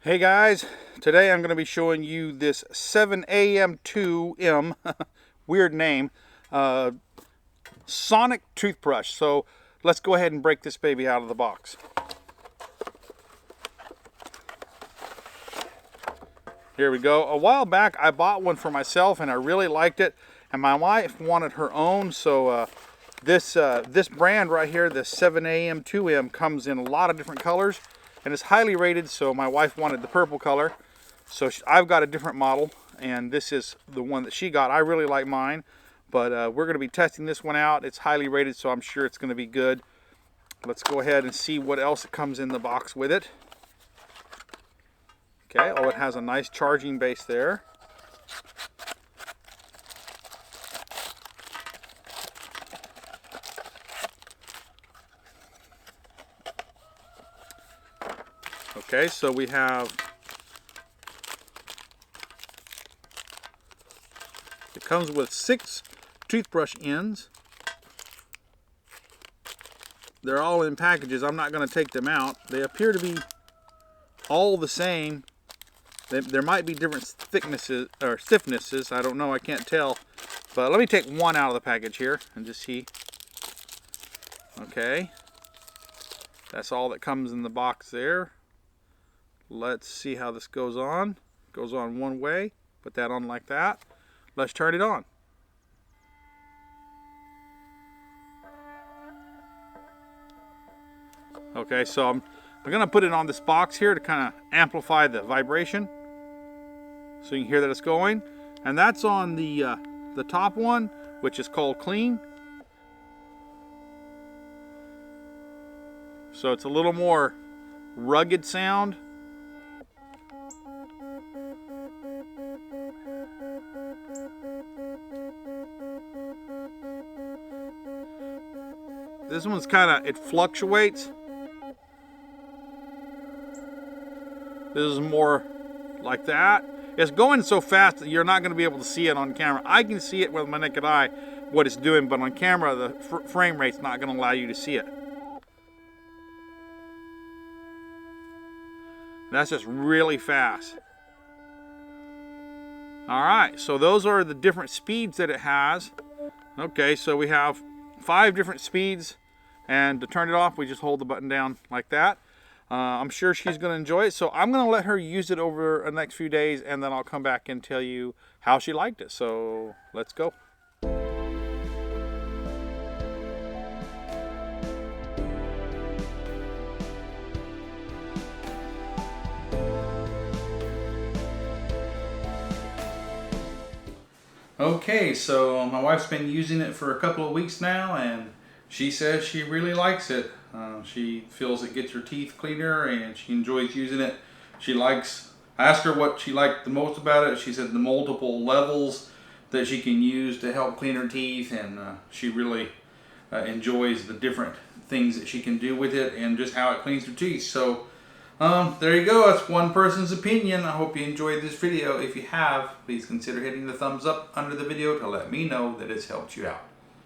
Hey guys, today I'm going to be showing you this 7AM2M, weird name, Sonic toothbrush. So let's go ahead and break this baby out of the box. Here we go. A while back I bought one for myself and I really liked it, and my wife wanted her own. So this brand right here, the 7AM2M, comes in a lot of different colors and it's highly rated. So my wife wanted the purple color, so I've got a different model, and this is the one that she got. I really like mine, but we're going to be testing this one out. It's highly rated, so I'm sure it's going to be good. Let's go ahead and see what else comes in the box with it. Okay, oh, it has a nice charging base there. Okay, so we have, it comes with 6 toothbrush ends. They're all in packages. I'm not going to take them out. They appear to be all the same. There might be different thicknesses or stiffnesses. I don't know. I can't tell. But let me take one out of the package here and just see. Okay. That's all that comes in the box there. Let's see how this goes on. It goes on one way. Put that on like that. Let's turn it on. Okay, so I'm going to put it on this box here to kind of amplify the vibration, so you can hear that it's going. And that's on the top one, which is called clean. So it's a little more rugged sound. This one's kind of, it fluctuates. This is more like that. It's going so fast that you're not going to be able to see it on camera. I can see it with my naked eye, what it's doing, but on camera the frame rate's not going to allow you to see it. That's just really fast. Alright, so those are the different speeds that it has. Okay, so we have 5 different speeds, and to turn it off we just hold the button down like that. I'm sure she's going to enjoy it, so I'm going to let her use it over the next few days, and then I'll come back and tell you how she liked it. So let's go. Okay, so my wife's been using it for a couple of weeks now, and she says she really likes it. She feels it gets her teeth cleaner, and she enjoys using it. I asked her what she liked the most about it. She said the multiple levels that she can use to help clean her teeth, and she really enjoys the different things that she can do with it and just how it cleans her teeth. So there you go. That's one person's opinion. I hope you enjoyed this video. If you have, please consider hitting the thumbs up under the video to let me know that it's helped you out.